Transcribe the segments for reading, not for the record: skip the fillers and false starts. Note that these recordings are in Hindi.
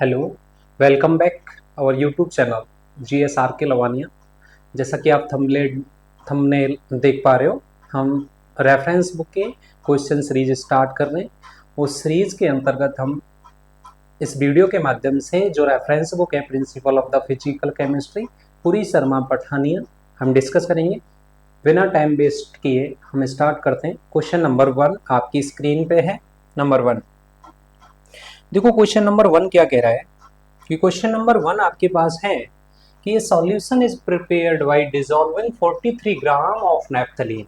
Hello, welcome back our YouTube channel GSRK Lavania. जैसा कि आप थंबनेल देख पा रहे हो, हम रेफरेंस बुक के क्वेश्चन सीरीज स्टार्ट कर रहे हैं। उस सीरीज के अंतर्गत हम इस वीडियो के माध्यम से जो रेफरेंस बुक है principle of the physical chemistry पूरी शर्मा पठानिया हम डिस्कस करेंगे। बिना टाइम वेस्ट किए हम स्टार्ट करते हैं। क्वेश्चन नंबर 1 आपकी स्क्रीन पे है। नंबर 1 देखो, क्वेश्चन नंबर 1 क्या कह रहा है कि क्वेश्चन नंबर 1 आपके पास है कि ये solution is prepared by dissolving 43 gram of naphthalene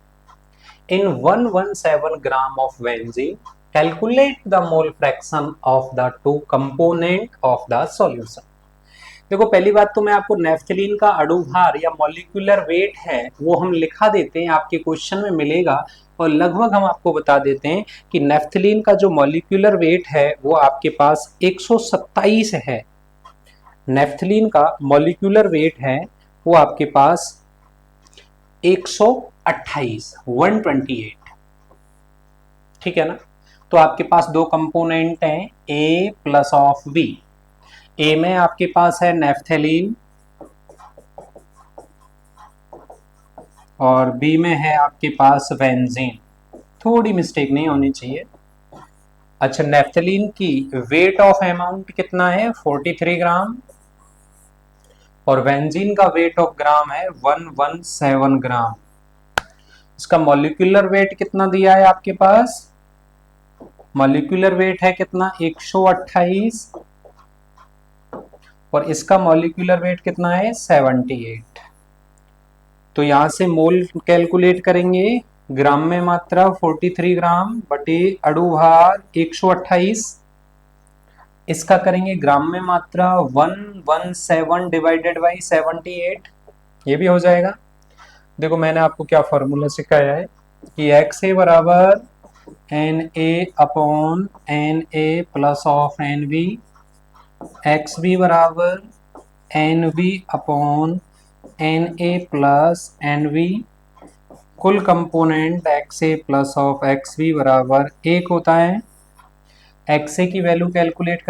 in 117 gram of benzene. Calculate the mole fraction of the two component of the solution. देखो, पहली बात तो मैं आपको नेफ्थलीन का अणुभार या मॉलिक्यूलर वेट है वो हम लिखा देते हैं, आपके क्वेश्चन में मिलेगा। और लगभग हम आपको बता देते हैं कि नेफ्थलीन का जो मॉलिक्यूलर वेट है वो आपके पास 127 है। नेफ्थलीन का मॉलिक्यूलर वेट है वो आपके पास 128 128। ठीक है ना। तो आपके पास दो कंपोनेंट हैं, ए प्लस ऑफ बी। ए में आपके पास है नेफ्थलीन और बी में है आपके पास बेंजीन। थोड़ी मिस्टेक नहीं होनी चाहिए। अच्छा, नेफ्थलीन की वेट ऑफ अमाउंट कितना है 43 ग्राम और बेंजीन का वेट ऑफ ग्राम है 117 ग्राम। इसका मॉलिक्यूलर वेट कितना दिया है आपके पास? मॉलिक्यूलर वेट है कितना 128 और इसका मॉलिक्यूलर वेट कितना है 78। तो यहां से मोल कैलकुलेट करेंगे, ग्राम में मात्रा 43 ग्राम बटे अणुभार 128। इसका करेंगे ग्राम में मात्रा 117 डिवाइडेड बाई 78। ये भी हो जाएगा। देखो, मैंने आपको क्या फॉर्मूला सिखाया है कि एक्स ए बराबर N A upon N A plus of N B, X B बराबर N B upon N A plus N B. कुल component X A plus of X B बराबर 1 होता है। एक्स ए की वैल्यू कैलकुलेट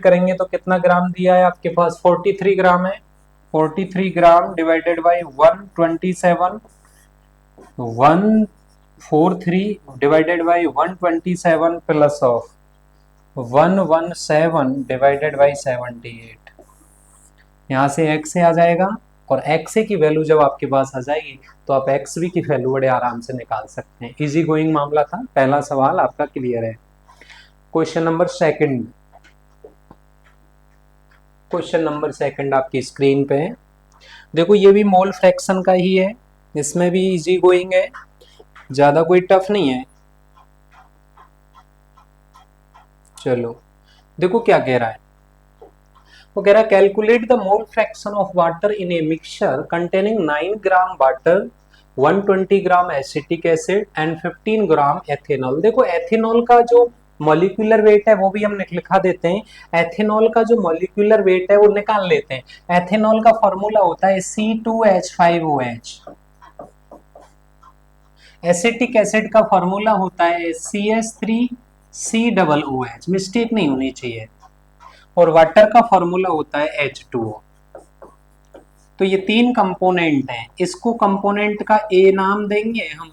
करेंगे तो कितना ग्राम दिया है आपके पास? 43 ग्राम है। 43 gram divided by 127, 143 divided by 127 plus of 117 divided by 78। यहाँ से एक्स ए आ जाएगा और एक्स ए की वैल्यू जब आपके पास आ जाएगी तो आप एक्स बी की वैल्यू बड़े आराम से निकाल सकते हैं। इजी गोइंग मामला था। पहला सवाल आपका क्लियर है। Question number second, question number second आपकी स्क्रीन पे है। देखो, ये भी मोल फ्रैक्शन का ही है, इसमें भी इजी गोइंग है, ज्यादा कोई टफ नहीं है। चलो देखो क्या कह रहा है। वो कह रहा है calculate the mole fraction of water in a mixture containing 9 gram water, 120 gram acetic acid and 15 gram ethanol. देखो, एथेनॉल का जो मॉलिक्यूलर वेट है वो भी हम लिखा देते हैं। एथेनॉल का जो मॉलिक्यूलर वेट है वो निकाल लेते हैं। एथेनॉल का फॉर्मूला होता है C2H5OH। एसिटिक एसिड का फॉर्मूला होता है CH3COOH। मिस्टेक नहीं होनी चाहिए। और वाटर का फॉर्मूला होता है H2O। तो ये तीन कंपोनेंट हैं। इसको कंपोनेंट का ए नाम देंगे हम,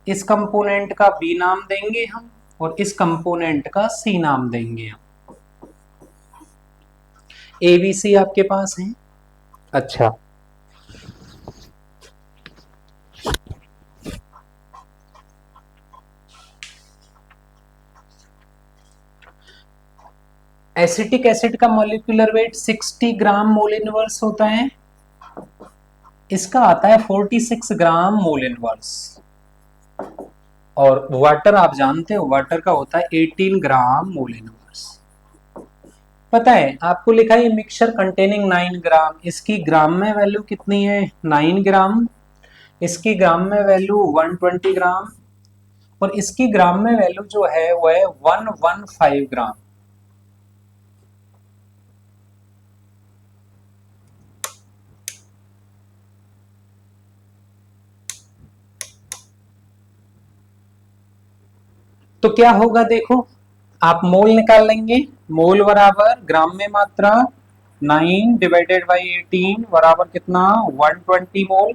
इस कंपोनेंट का बी नाम देंगे हम और इस कंपोनेंट का सी नाम देंगे हम। ए बी सी आपके पास है। अच्छा, एसिटिक एसिड का मॉलिक्यूलर वेट 60 ग्राम मोल इनवर्स होता है। इसका आता है 46 ग्राम मोल इनवर्स। और वाटर आप जानते हो, वाटर का होता है 18 ग्राम मोल इनवर्स। पता है आपको लिखा है मिक्सचर कंटेनिंग 9 ग्राम, इसकी ग्राम में वैल्यू कितनी है 9 ग्राम, इसकी ग्राम में वैल्यू 120 ग्राम और इसकी ग्राम में वैल्यू जो है वो है 115 ग्राम। तो क्या होगा देखो, आप मोल निकाल लेंगे, मोल बराबर ग्राम में मात्रा 9 डिवाइडेड बाई 18 बराबर कितना 120 मोल,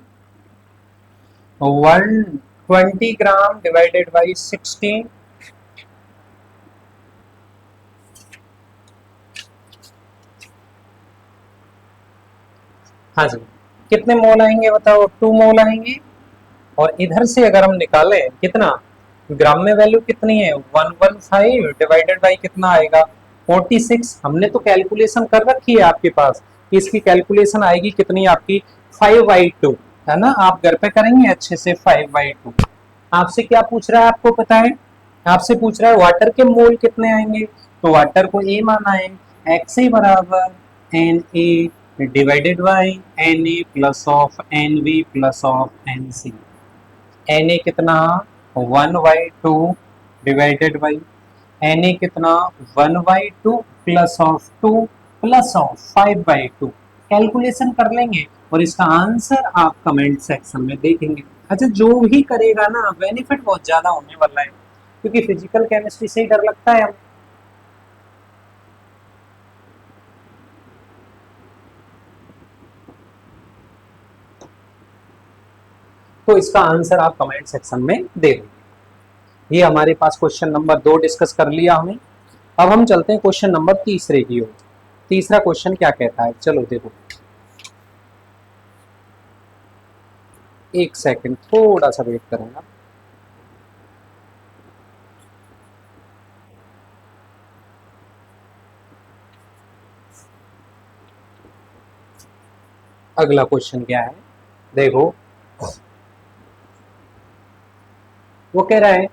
120 ग्राम डिवाइडेड बाई 16, हाँ जी कितने मोल आएंगे बताओ, 2 मोल आएंगे। और इधर से अगर हम निकालें कितना, ग्राम में वैल्यू कितनी है 115 डिवाइडेड बाई कितना आएगा 46। हमने तो कैलकुलेशन कर रखी है आपके पास, इसकी कैलकुलेशन आएगी कितनी आपकी 5/2, है ना। आप घर पे करेंगे अच्छे से 5/2। आपसे क्या पूछ रहा है आपको पता है, आपसे पूछ रहा है वाटर के मोल कितने आएंगे, तो वाटर को ए माना है, एक्स ए बराबर N A divided by N A plus of N B plus of N C. N A कितना 1/2 डिवाइडेड बाई एन ए कितना 1/2 plus of 2 plus of 5/2। Calculation कर लेंगे और इसका आंसर आप कमेंट सेक्शन में देखेंगे। अच्छा जो भी करेगा ना बेनिफिट बहुत ज्यादा होने वाला है, क्योंकि फिजिकल केमिस्ट्री से ही डर लगता है हमें। तो इसका आंसर आप कमेंट सेक्शन में दे देंगे। ये हमारे पास क्वेश्चन नंबर 2 डिस्कस कर लिया हमने। अब हम चलते हैं क्वेश्चन नंबर तीसरे की ओर। तीसरा क्वेश्चन क्या कहता है, चलो देखो, एक सेकंड थोड़ा सा वेट करेंगे। अगला क्वेश्चन क्या है देखो, वो कह रहा है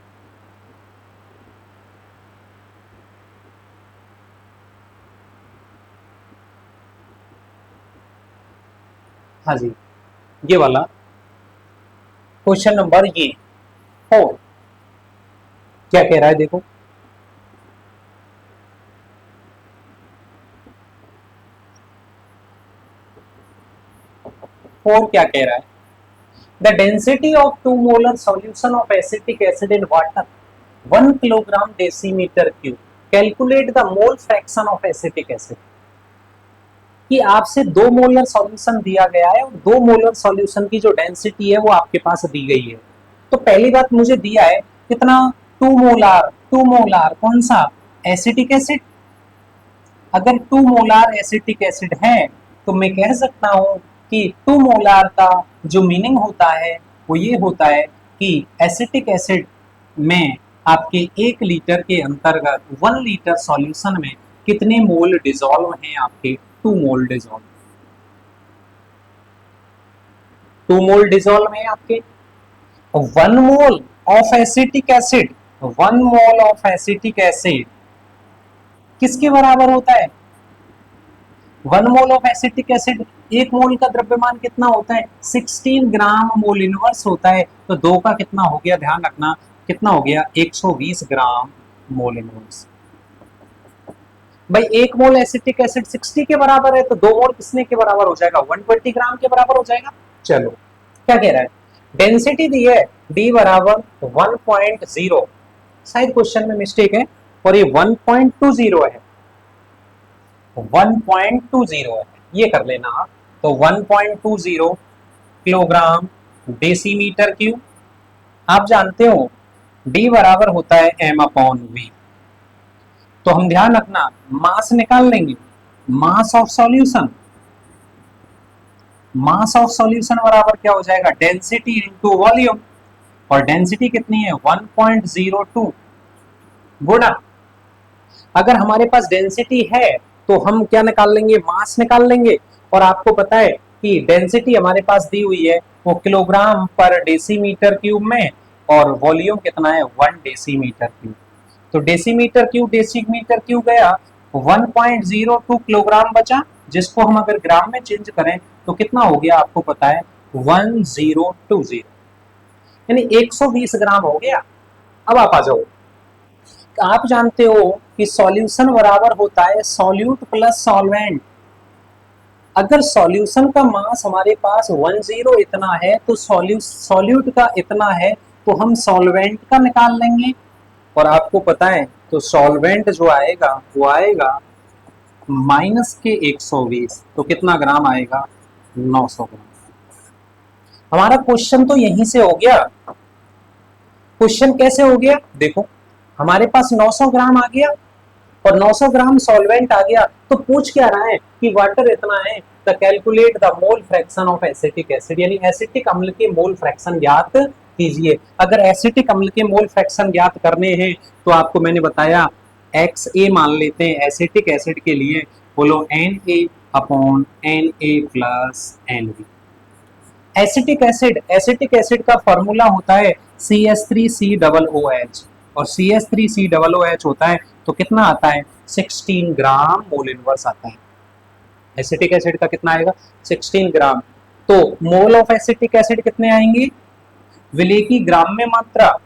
हाँ जी ये वाला क्वेश्चन नंबर ये 4 क्या कह रहा है देखो, 4 क्या कह रहा है, the density of 2 molar solution of acetic acid in water 1 kilogram decimetre cube, calculate the mole fraction of acetic acid. कि आपसे 2 मोलर सॉल्यूशन दिया गया है और 2 मोलर सॉल्यूशन की जो डेंसिटी है वो आपके पास दी गई है। तो पहली बात मुझे दिया है कितना 2 मोलार, 2 मोलार कौन सा एसिटिक एसिड। अगर 2 मोलार एसिटिक एसिड है तो मैं कह सकता हूं कि 2 मोलार का जो मीनिंग होता है वो ये होता है कि एसिटिक एसिड में आपके 1 लीटर के अंतर्गत 1 लीटर सॉल्यूशन में कितने मोल डिसॉल्व हैं आपके 2 मोल डिसॉल्व, 2 मोल डिसॉल्व है आपके। 1 mole of acetic acid, 1 mole of acetic acid किसके बराबर होता है, 1 मोल ऑफ एसिटिक एसिड, 1 मोल का द्रव्यमान कितना होता है 16 ग्राम मोल इनवर्स होता है। तो 2 का कितना हो गया ध्यान रखना, कितना हो गया 120 ग्राम मोल इनवर्स। भाई 1 मोल एसिटिक एसिड 60 के बराबर है तो 2 मोल किसने के बराबर हो जाएगा 120 ग्राम के बराबर हो जाएगा। चलो क्या कह रहा है, डेंसिटी दी है D बराबर 1.0, शायद क्वेश्चन में मिस्टेक है और ये 1.20 है, 1.20 है, ये कर लेना आप। तो 1.20 किलोग्राम डेसीमीटर क्यूब। आप जानते हो D बराबर होता है m/v। तो हम ध्यान रखना मास निकाल लेंगे, mass of solution, mass of solution बराबर क्या हो जाएगा डेंसिटी इनटू वॉल्यूम, और डेंसिटी कितनी है 1.02 गुणा, अगर हमारे पास डेंसिटी है तो हम क्या निकाल लेंगे मास निकाल लेंगे। और आपको पता है कि डेंसिटी हमारे पास दी हुई है वो किलोग्राम पर डेसीमीटर क्यूब में, और वॉल्यूम कितना है 1 डेसीमीटर क्यूब। तो डेसीमीटर क्यूब गया 1.02 किलोग्राम बचा, जिसको हम अगर ग्राम में चेंज करें तो कितना हो गया आपको पता है 1020, यानी 120 ग्राम हो गया। अब आप आ जाओ, आप जानते हो कि सॉल्यूशन बराबर होता है सॉल्यूट प्लस सॉल्वेंट। अगर सॉल्यूशन का मास हमारे पास 10 इतना है तो सॉल्यूट का इतना है, तो हम सॉल्वेंट का निकाल लेंगे। और आपको पता है तो सॉल्वेंट जो आएगा वो आएगा माइनस के 120, तो कितना ग्राम आएगा? 900 ग्राम। हमारा क्वेश्चन तो यहीं से हो गया। क्वेश्चन कैसे हो गया? देखो, हमारे पास 900 ग्राम आ गया और 900 ग्राम सॉल्वेंट आ गया, तो पूछ क्या रहा है कि वाटर इतना है, तो calculate the mole fraction of acetic acid, यानी एसिटिक अम्ल के मोल फ्रैक्शन ज्ञात कीजिए। अगर एसिटिक अम्ल के मोल फ्रैक्शन ज्ञात करने हैं तो आपको मैंने बताया XA मान लेते हैं एसिटिक एसिड के लिए, बोलो Na upon Na plus NV। Acetic acid का फॉर्मूला होता है CH3COOH, और CH3COOH होता है तो कितना आता है? 16 ग्राम मोल इनवर्स आता है। एसिटिक एसिड का कितना आएगा? 16 ग्राम। तो मोल ऑफ एसिटिक एसिड कितने आएंगे? विलेय ग्राम में मात्रा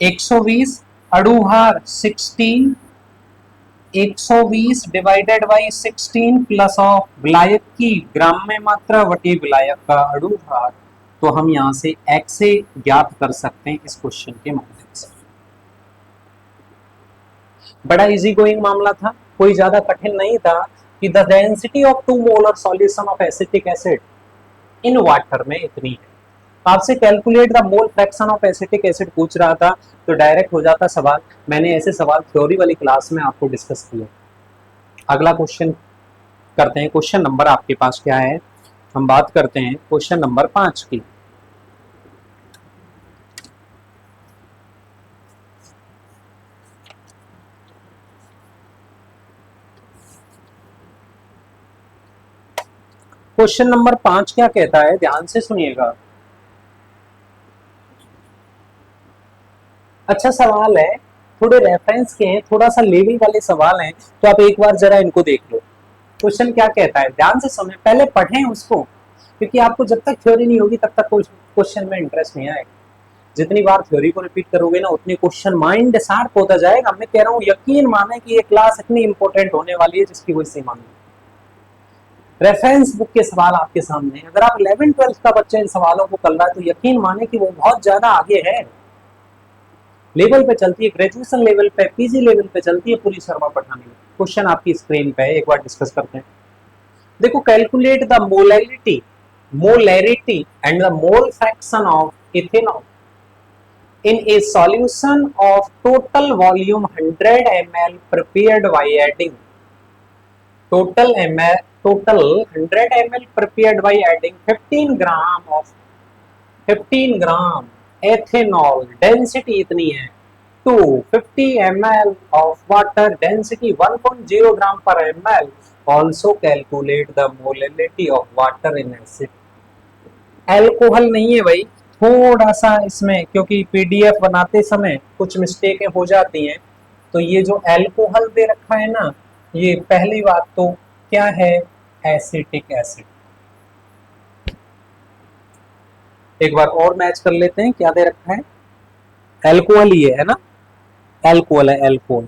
120, अणुभार 16, 120 डिवाइडेड बाई 16 प्लस ऑफ विलायक की ग्राम में मात्रा बटे विलायक का अणुभार। तो हम यहां से x से ज्ञात कर सकते हैं इस क्वेश्चन के माध्यम से। बड़ा इजी गोइंग मामला था, कोई ज्यादा कठिन नहीं था कि the density of 2 molar solution of acetic acid in water में इतनी है। आपसे calculate the mole fraction of acetic acid पूछ रहा था तो डायरेक्ट हो जाता सवाल। मैंने ऐसे सवाल थ्योरी वाली क्लास में आपको डिस्कस किया। अगला क्वेश्चन करते हैं। क्वेश्चन नंबर आपके पास क्या है? हम बात करते हैं क्वेश्चन नंबर 5 की। क्वेश्चन नंबर 5 क्या कहता है, ध्यान से सुनिएगा। अच्छा सवाल है, थोड़े रेफरेंस के हैं, थोड़ा सा लेवल वाले सवाल हैं, तो आप एक बार जरा इनको देख लो। क्वेश्चन क्या कहता है, ध्यान से सुने, पहले पढ़ें उसको, क्योंकि आपको जब तक थ्योरी नहीं होगी तब तक क्वेश्चन में इंटरेस्ट नहीं आएगा। जितनी बार थ्योरी को रिपीट करोगे ना उतनी क्वेश्चन माइंड शार्प होता जाएगा। मैं कह रहा हूँ यकीन माने कि ये क्लास इतनी इंपॉर्टेंट होने वाली है जिसकी कोई सीमा नहीं। रेफरेंस बुक के सवाल आपके सामने, अगर आप 11-12 का बच्चा इन सवालों को कर रहा है तो यकीन माने कि वो बहुत ज्यादा आगे है, लेवल पे चलती है, ग्रेजुएशन लेवल पे, पीजी लेवल पे चलती है पूरी शर्मा पठानी में। क्वेश्चन आपकी स्क्रीन पे है, एक बार डिस्कस करते हैं। देखो, calculate the molarity and the mole fraction of ethanol in a solution of total volume 100 ml prepared by adding total 100 ml prepared by adding 15 gram ethanol, density इतनी है, to 50 ml of water, density 1.0 gram per ml. Also calculate the molality of water in acid. Alcohol नहीं है भाई, थोड़ा सा इसमें क्योंकि पीडीएफ बनाते समय कुछ मिस्टेकें हो जाती हैं, तो ये जो अल्कोहल दे रखा है ना, ये पहली बात तो क्या है? Acetic acid. एक बार और मैच कर लेते हैं, क्या दे रखा है? अल्कोहल ही है ना, अल्कोहल है, अल्कोहल।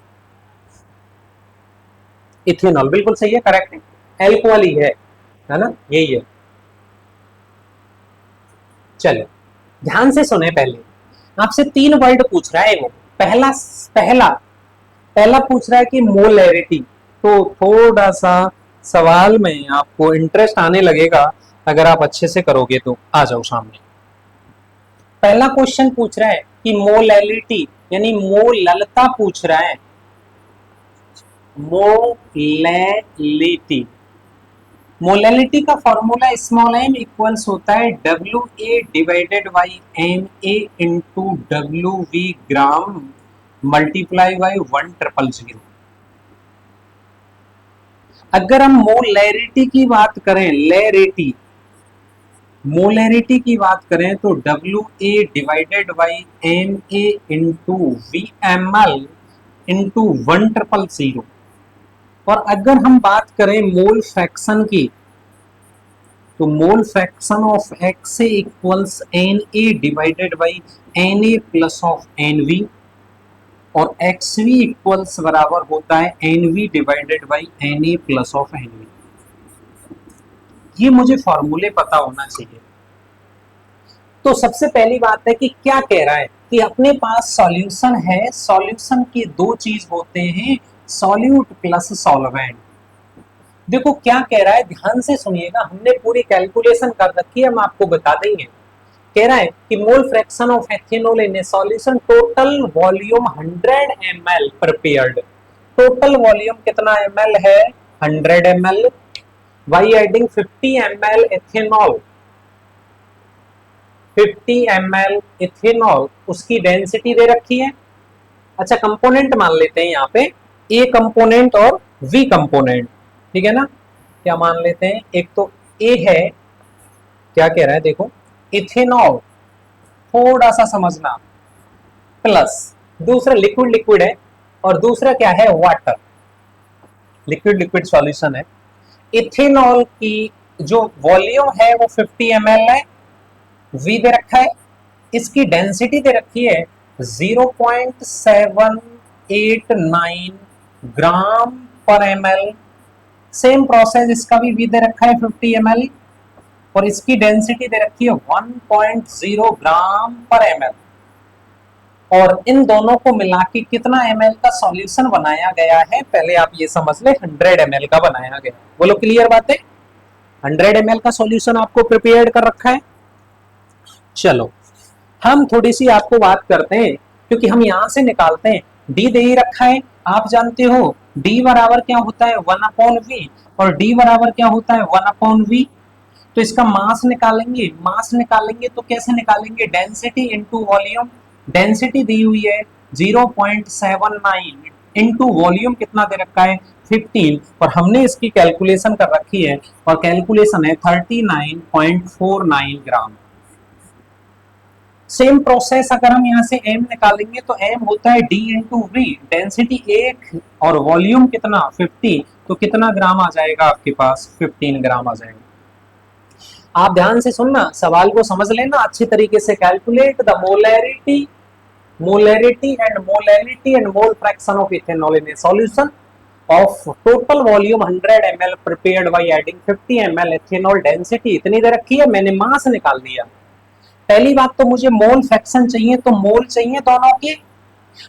इथेनॉल बिल्कुल सही है, करेक्ट है, अल्कोहल ही है ना, यही है। चलो ध्यान से सुने, पहले आपसे 3 वर्ड पूछ रहा है वो। पहला पूछ रहा है कि मोलैरिटी, तो थोड़ा सा सवाल में आपको इंटरेस्ट आने लगेगा अगर आप अच्छे से करोगे तो। आ जाओ सामने। पहला क्वेश्चन पूछ रहा है कि मोलैरिटी यानी मोललता पूछ रहा है। मोलैलिटी का फॉर्मूला स्मॉल m इक्वल्स होता है WA divided by MA into WV gram multiply by 100। अगर हम मोलैरिटी की बात करें, मोलैरिटी की बात करें तो WA divided by MA into VML into 100। और अगर हम बात करें मोल फ्रैक्शन की, तो मोल fraction of XA equals NA divided by NA plus of NV, और XV इक्वल्स बराबर होता है NV divided by NA plus of NV। ये मुझे फॉर्मूले पता होना चाहिए। तो सबसे पहली बात है कि क्या कह रहा है कि अपने पास सॉल्यूशन है, सॉल्यूशन की दो चीज होते हैं, सॉल्यूट प्लस सॉल्वेंट। देखो क्या कह रहा है, ध्यान से सुनिएगा, हमने पूरी कैलकुलेशन कर रखी है, हम आपको बता देंगे। कह रहा है कि mole fraction of ethanol in A solution, total volume 100 ml prepared. Total volume कितना ml है? 100 ml। By adding 50 ml ethanol, 50 ml ethanol, उसकी डेंसिटी दे रखी है। अच्छा कंपोनेंट मान लेते हैं यहाँ पे ए कंपोनेंट और बी कंपोनेंट, ठीक है ना। क्या मान लेते हैं, एक तो ए है, क्या कह रहा है देखो, इथेनॉल, थोड़ा सा समझना, प्लस दूसरा लिक्विड लिक्विड है और दूसरा क्या है, वाटर, लिक्विड लिक्विड सॉल्यूशन है। इथेनॉल की जो वॉल्यूम है वो 50 ml है, वी दे रखा है, इसकी डेंसिटी दे रखी है 0.789 ग्राम पर ml। सेम प्रोसेस इसका भी वी दे रखा है 50 ml और इसकी डेंसिटी दे रखी है 1.0 ग्राम पर ml। और इन दोनों को मिला के कितना ml का सॉल्यूशन बनाया गया है, पहले आप ये समझ ले, 100 ml का बनाया गया। बोलो क्लियर बात है, 100 ml का सॉल्यूशन आपको प्रिपेयर कर रखा है। चलो हम थोड़ी सी आपको बात करते हैं, क्योंकि हम यहां से निकालते हैं, डी दे ही रखा है, आप जानते हो डी बराबर क्या होता है 1/v, और डी बराबर क्या होता है 1/v। तो इसका मास निकालेंगे, मास निकालेंगे तो कैसे निकालेंगे, डेंसिटी इनटू वॉल्यूम। डेंसिटी दी हुई है 0.79 इनटू वॉल्यूम कितना दे रखा है 15, और हमने इसकी कैलकुलेशन कर रखी है और कैलकुलेशन है 39.49 ग्राम। सेम प्रोसेस अगर हम यहाँ से m निकालेंगे तो m होता है d इंटू वी, डेंसिटी 1 और वॉल्यूम कितना 50, तो कितना ग्राम आ जाएगा आपके पास, 15 ग्राम आ जाएगा। आप ध्यान से सुनना, सवाल को समझ लेना अच्छी तरीके से। Calculate the molarity, molarity and mole fraction of ethanol in A solution of total volume 100 ml prepared by adding 50 ml ethanol, density इतनी दे रखी है, मैंने मास निकाल दिया। पहली बात तो मुझे मोल फ्रैक्शन चाहिए, तो मोल चाहिए दोनों के,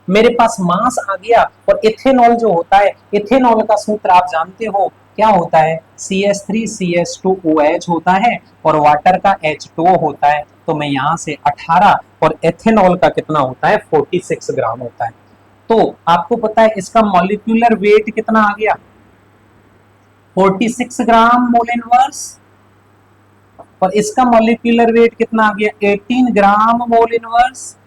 मेरे पास मास आ गया। और इथेनॉल जो होता है, इथेनॉल का सूत्र आप जानते हो क्या होता है, CH3CH2OH होता है और वाटर का H2O होता है। तो मैं यहां से 18 और एथेनॉल का कितना होता है 46 ग्राम होता है। तो आपको पता है इसका मॉलिक्यूलर वेट कितना आ गया 46 ग्राम मोल इनवर्स, और इसका मॉलिक्यूलर वेट कितना आ गया 18 ग्राम मोल इनवर्स।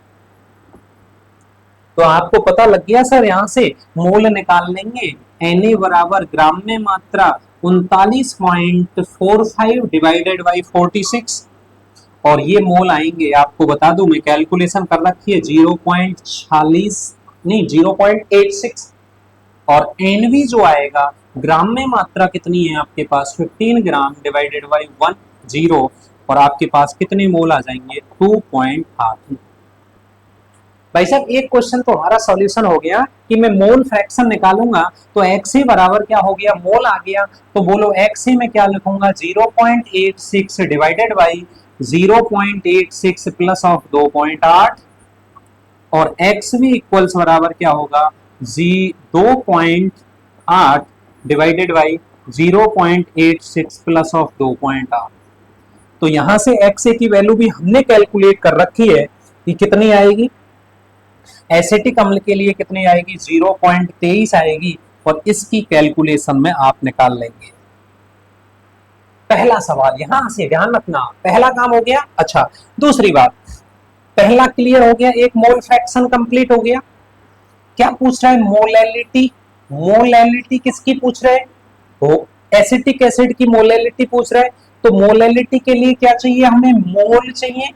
तो आपको पता लग गया सर, यहां से मोल निकाल लेंगे, Na बराबर ग्राम में मात्रा 39.45 डिवाइडेड बाई 46, और ये मोल आएंगे, आपको बता दूं मैं कैलकुलेशन कर रखी है 0.46 नहीं 0.86, और Nv जो आएगा ग्राम में मात्रा कितनी है आपके पास 15 ग्राम डिवाइडेड बाई 10, और आपके पास कितने मोल आ जाएंगे 2.8। भाई साहब एक क्वेश्चन तो हमारा सॉल्यूशन हो गया कि मैं मोल फ्रैक्शन निकालूंगा तो XA बराबर क्या हो गया, मोल आ गया। तो बोलो XA में क्या लिखूंगा 0.86 डिवाइडेड बाई 0.86 प्लस ऑफ 2.8, और XV इक्वल्स बराबर क्या होगा 2.8 डिवाइडेड बाई 0.86 प्लस ऑफ 2.8। तो यहां से XA की वैल्यू भी हमने कैलकुलेट कर रखी है कि कितनी आएगी, एसिटिक अम्ल के लिए कितनी आएगी 0.23 आएगी, और इसकी कैलकुलेशन में आप निकाल लेंगे। पहला सवाल यहां से ध्यान रखना, पहला काम हो गया। अच्छा दूसरी बात, पहला क्लियर हो गया, एक मोल फ्रैक्शन कंप्लीट हो गया। क्या पूछ रहा है, मोलैलिटी। मोलैलिटी किसकी पूछ रहे हैं, वो एसिटिक एसिड की मोलैलिटी पूछ रहा है। तो मोलैलिटी के लिए क्या चाहिए, हमें मोल चाहिए,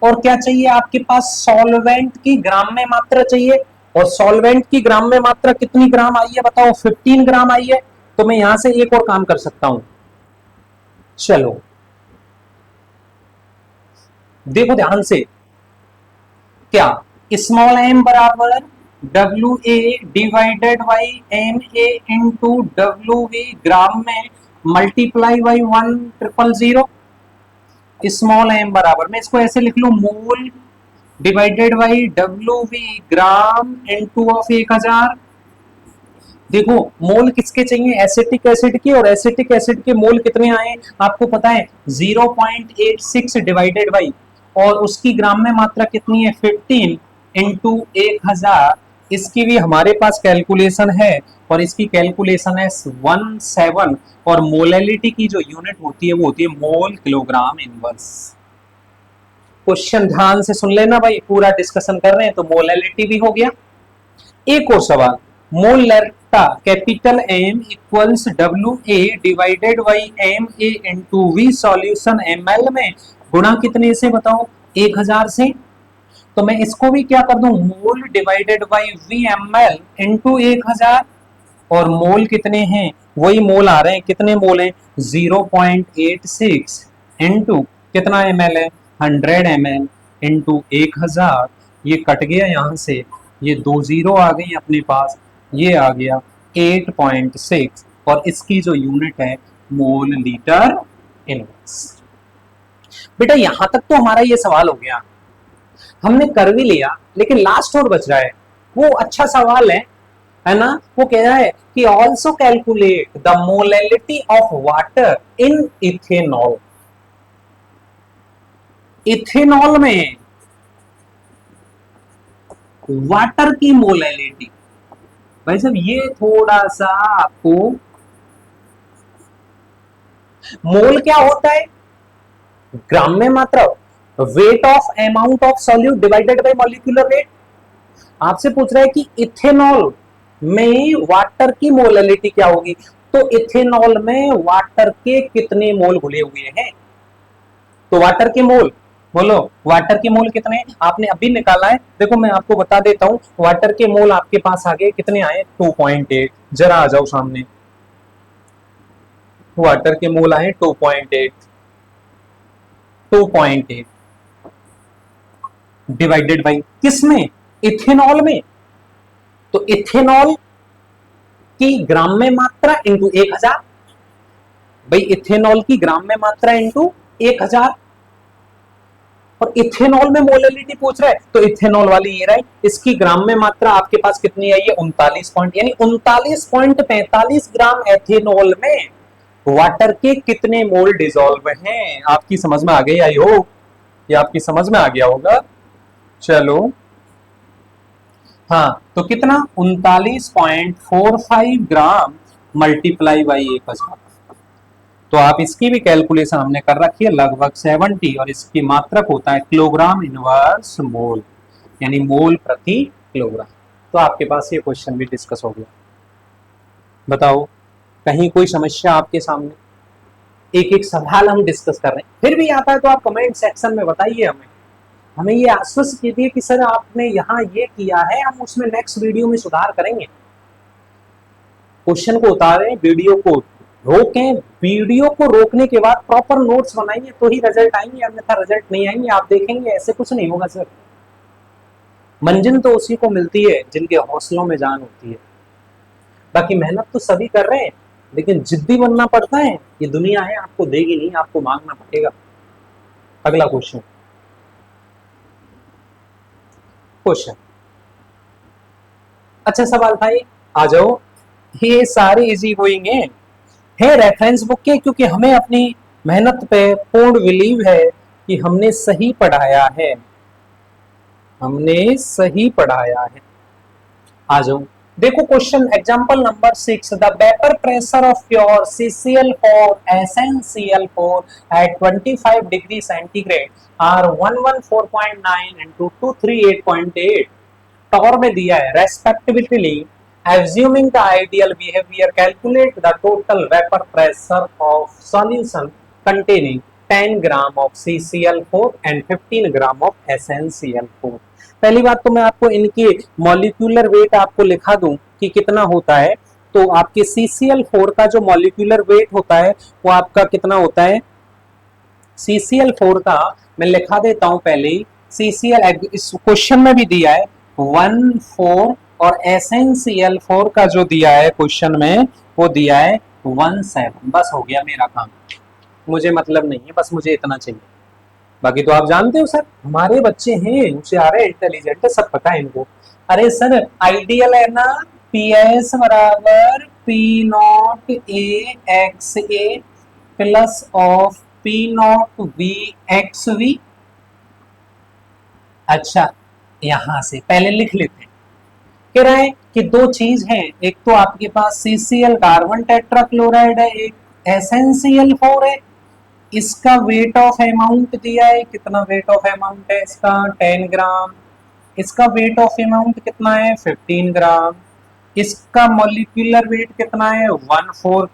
और क्या चाहिए आपके पास, सॉल्वेंट की ग्राम में मात्रा चाहिए। और सॉल्वेंट की ग्राम में मात्रा कितनी ग्राम आई है बताओ, 15 ग्राम आई है। तो मैं यहां से एक और काम कर सकता हूं, चलो देखो ध्यान से, क्या स्मॉल m बराबर WA divided by MA into WV ग्राम में मल्टीप्लाई बाई 100, स्मॉल m बराबर, मैं इसको ऐसे लिख लूं, मोल divided by WV gram into of 1000। देखो मोल किसके चाहिए, एसिटिक एसिड के, और एसिटिक एसिड के मोल कितने आए आपको पता है, 0.86 डिवाइडेड बाई, और उसकी ग्राम में मात्रा कितनी है 15 इंटू 1000। इसकी भी हमारे पास कैलकुलेशन है, और इसकी कैलकुलेशन है 17, और मोलैलिटी की जो यूनिट होती है वो होती है मोल किलोग्राम इनवर्स। क्वेश्चन ध्यान से सुन लेना भाई, पूरा डिस्कशन कर रहे हैं तो मोलैलिटी भी हो गया। एक और सवाल, मोलरता capital M equals WA divided by MA into V solution ml में गुणा कितने से बताओ, 1000 से। तो मैं इसको भी क्या कर दूं, मोल divided by V ml into 1000, और मोल कितने हैं, वही मोल आ रहे हैं, कितने मोल हैं 0.86 इंटू कितना ml है 100 ml इंटू 1000। ये कट गया यहां से, ये 2 जीरो आ गई अपने पास, ये आ गया 8.6, और इसकी जो यूनिट है मोल लीटर इनवर्स। बेटा यहां तक तो हमारा ये सवाल हो गया, हमने कर भी लिया, लेकिन लास्ट और बच रहा है, वो अच्छा सवाल है ना। वो कह रहा है कि also calculate the molality of water in ethanol. Ethanol में वाटर की मोलैलिटी, भाई साहब ये थोड़ा सा आपको, मोल क्या होता है, ग्राम में मात्रा, weight of amount of solute divided by molecular weight. आपसे पूछ रहा है कि इथेनॉल में वाटर की मोलैलिटी क्या होगी, तो इथेनॉल में वाटर के कितने मोल घुले हुए हैं, तो वाटर के मोल बोलो, वाटर के मोल कितने आपने अभी निकाला है, देखो मैं आपको बता देता हूं, वाटर के मोल आपके पास आ गए, कितने आए 2.8, जरा आ जाओ सामने, वाटर के मोल आए 2.8 डिवाइडेड बाई किसमें, इथेनॉल में। तो इथेनॉल की ग्राम में मात्रा इंटू 1000, भाई इथेनॉल की ग्राम में मात्रा इंटू 1000, और इथेनॉल में मोलैलिटी पूछ रहा है, तो इथेनॉल वाली ये रही, इसकी ग्राम में मात्रा आपके पास कितनी आई है 39 पॉइंट, यानी 39.45 ग्राम एथेनॉल में वाटर के कितने मोल डिसॉल्व हैं। आपकी समझ में आ गई, आई होप ये आपकी समझ में आ गया होगा। चलो हाँ, तो कितना 39.45 ग्राम मल्टीप्लाई बाई 1000, तो आप इसकी भी कैलकुलेशन हमने कर रखी है लगभग 70, और इसकी मात्रक होता है किलोग्राम इनवर्स मोल, यानी मोल प्रति किलोग्राम। तो आपके पास ये क्वेश्चन भी डिस्कस हो गया। बताओ कहीं कोई समस्या आपके सामने, एक एक सवाल हम डिस्कस कर रहे हैं, फिर भी आता है तो आप कमेंट सेक्शन में बताइए, हमें ये आश्वस्त कीजिए कि सर आपने यहाँ ये किया है, हम उसमें नेक्स्ट वीडियो में सुधार करेंगे। क्वेश्चन को उतारें, वीडियो को रोकें, वीडियो को रोकने के बाद प्रॉपर नोट्स बनाइए तो ही रिजल्ट आएंगे, अन्यथा रिजल्ट नहीं आएंगे। आप देखेंगे ऐसे कुछ नहीं होगा सर। मंजिल तो उसी को मिलती है जिनके हौसलों में जान होती है। बाकी मेहनत तो सभी कर रहे हैं, लेकिन जिद्दी बनना पड़ता है। ये दुनिया है आपको देगी नहीं, आपको मांगना पड़ेगा। अगला क्वेश्चन, अच्छा सवाल था ये, आ जाओ। ये सारे इजी गोइंग है रेफरेंस बुक के, क्योंकि हमें अपनी मेहनत पे पूर्ण बिलीव है कि हमने सही पढ़ाया है, हमने सही पढ़ाया है। आ जाओ, देखो question example number 6, the vapour pressure of pure CCl4 SnCl4 at 25 degree centigrade are 114.9 into 238.8 torr में दिया है respectively. Assuming the ideal behavior, calculate the total vapor pressure of solution containing 10 gram of CCl4 and 15 gram of SnCl4। पहली बात तो मैं आपको इनकी मॉलिक्यूलर वेट आपको लिखा दूं कि कितना होता है। तो आपके CCl4 का जो मॉलिक्यूलर वेट होता है वो आपका कितना होता है, CCl4 का मैं लिखा देता हूं पहले ही। CCl इस क्वेश्चन में भी दिया है 14, और SnCl4 का जो दिया है क्वेश्चन में वो दिया है 17। बस हो गया मेरा काम, मुझे मतलब नहीं है, बस मुझे इतना चाहिए। बाकी तो आप जानते हो सर, हमारे बच्चे हैं होशियार है, इंटेलिजेंट है, सब पता है इनको। अरे सर आइडियल है ना, पी एस बराबर P not A X A plus of P not V X V. अच्छा, यहां से पहले लिख लेते हैं। कह रहा है कि दो चीज है, एक तो आपके पास सीसीएल कार्बन टेट्राक्लोराइड है, एक एसेंशियल 4 है। इसका वेट ऑफ अमाउंट दिया है, कितना वेट ऑफ अमाउंट है इसका 10 ग्राम। इसका वेट ऑफ अमाउंट कितना है 15 ग्राम। इसका मॉलिक्यूलर वेट कितना है 14।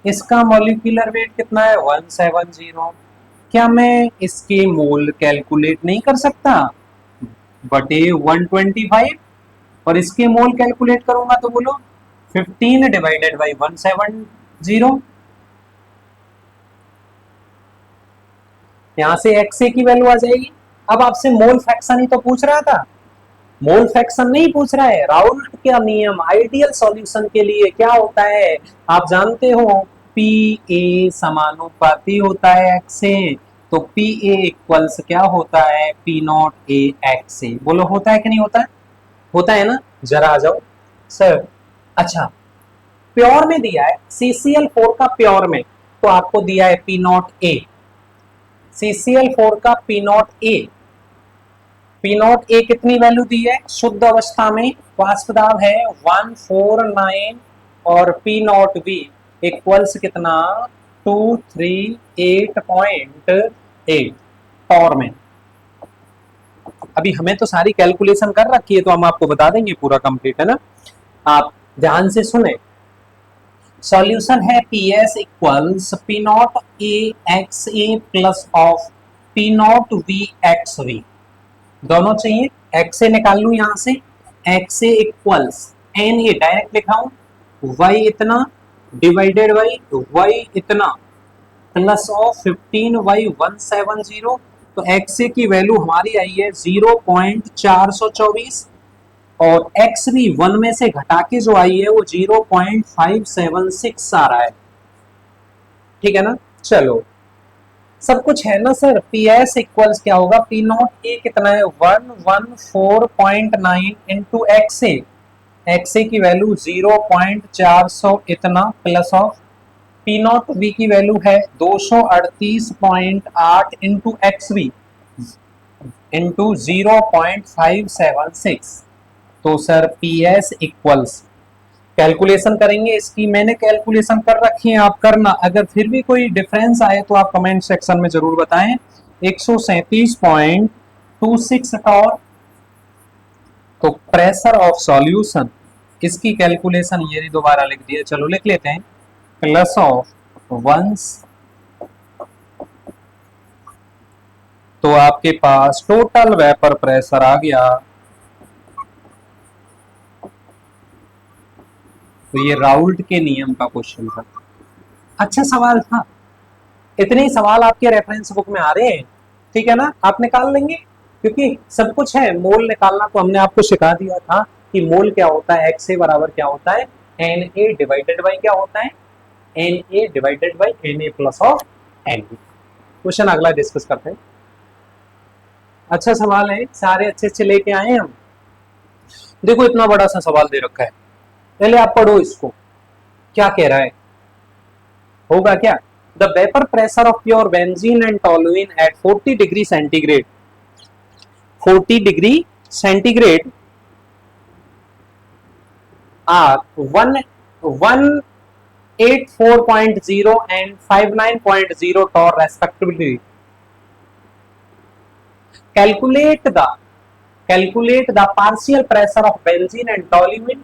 इसका मॉलिक्यूलर वेट कितना है 170। क्या मैं इसके मोल कैलकुलेट नहीं कर सकता बटे 125, और इसके मोल कैलकुलेट करूंगा तो बोलो 15 डिवाइडेड बाई 170। यहां से एक्स ए की वैल्यू आ जाएगी। अब आपसे मोल फ्रैक्शन ही तो पूछ रहा था, मोल फ्रैक्शन नहीं पूछ रहा है। राउल्ट का नियम आइडियल सॉल्यूशन के लिए क्या होता है, आप जानते हो, पी ए समानुपाती होता है एक्स से। तो पी ए इक्वल्स क्या होता है पी नॉट ए एक्स से। बोलो होता है कि नहीं होता है, होता है ना। जरा आ जाओ सर। अच्छा, प्योर में दिया है CCl4 का प्योर में, तो आपको दिया है पी नॉट ए। CCl4 का P not A, P not ए कितनी वैल्यू दी है शुद्ध अवस्था में, वाष्प दाब है 149, और पी नॉट बी इक्वल्स कितना 238.8 टॉर में। अभी हमें तो सारी कैलकुलेशन कर रखी है, तो हम आपको बता देंगे पूरा कंप्लीट, है ना। आप ध्यान से सुने। सॉल्यूशन है P S equals P not A X A plus of P not V X V. दोनों चाहिए, एक्स ए निकाल लू यहां से, X A equals N A direct लिखाऊं वाई इतना डिवाइडेड बाई वाई इतना प्लस ऑफ 15/170। तो एक्स ए की वैल्यू हमारी आई है 0.424, और एक्स भी 1 में से घटा के जो आई है वो 0.576 आ रहा है। ठीक है ना। चलो सब कुछ है ना सर। पी एस इक्वल्स क्या होगा, पी नॉट ए कितना है 114.9 into X A, X A की वैल्यू 0.400 इतना plus of P not V की वैल्यू है 238.8 इंटू एक्स वी इंटू 0.576। तो sir P S equals calculation करेंगे इसकी, मैंने कैलकुलेशन कर रखी है, आप करना। अगर फिर भी कोई डिफरेंस आए तो आप कमेंट सेक्शन में जरूर बताएं। 137.26 टॉर। तो प्रेशर ऑफ सॉल्यूशन, इसकी कैलकुलेशन ये दोबारा लिख दिया, चलो लिख लेते हैं प्लस ऑफ वंस। तो आपके पास टोटल वेपर प्रेशर आ गया। तो ये राउल्ट के नियम का क्वेश्चन था, अच्छा सवाल था। इतने ही सवाल आपके रेफरेंस बुक में आ रहे हैं, ठीक है ना, आप निकाल लेंगे क्योंकि सब कुछ है। मोल निकालना तो हमने आपको सिखा दिया था कि मोल क्या होता है, एक्स ए बराबर क्या होता है एन ए डिवाइडेड बाई क्या होता है N A divided by N A plus of N B. Question अगला डिस्कस करते हैं। अच्छा सवाल है, सारे अच्छे अच्छे लेके आए हम। देखो इतना बड़ा सा सवाल दे रखा है, पहले आप पढ़ो इसको क्या कह रहा है। होगा क्या, the vapour pressure of pure benzene and toluene at 40 degree centigrade, 40 degree centigrade are 184.0 and 59.0 torr respectively. Calculate the partial pressure of benzene and toluene,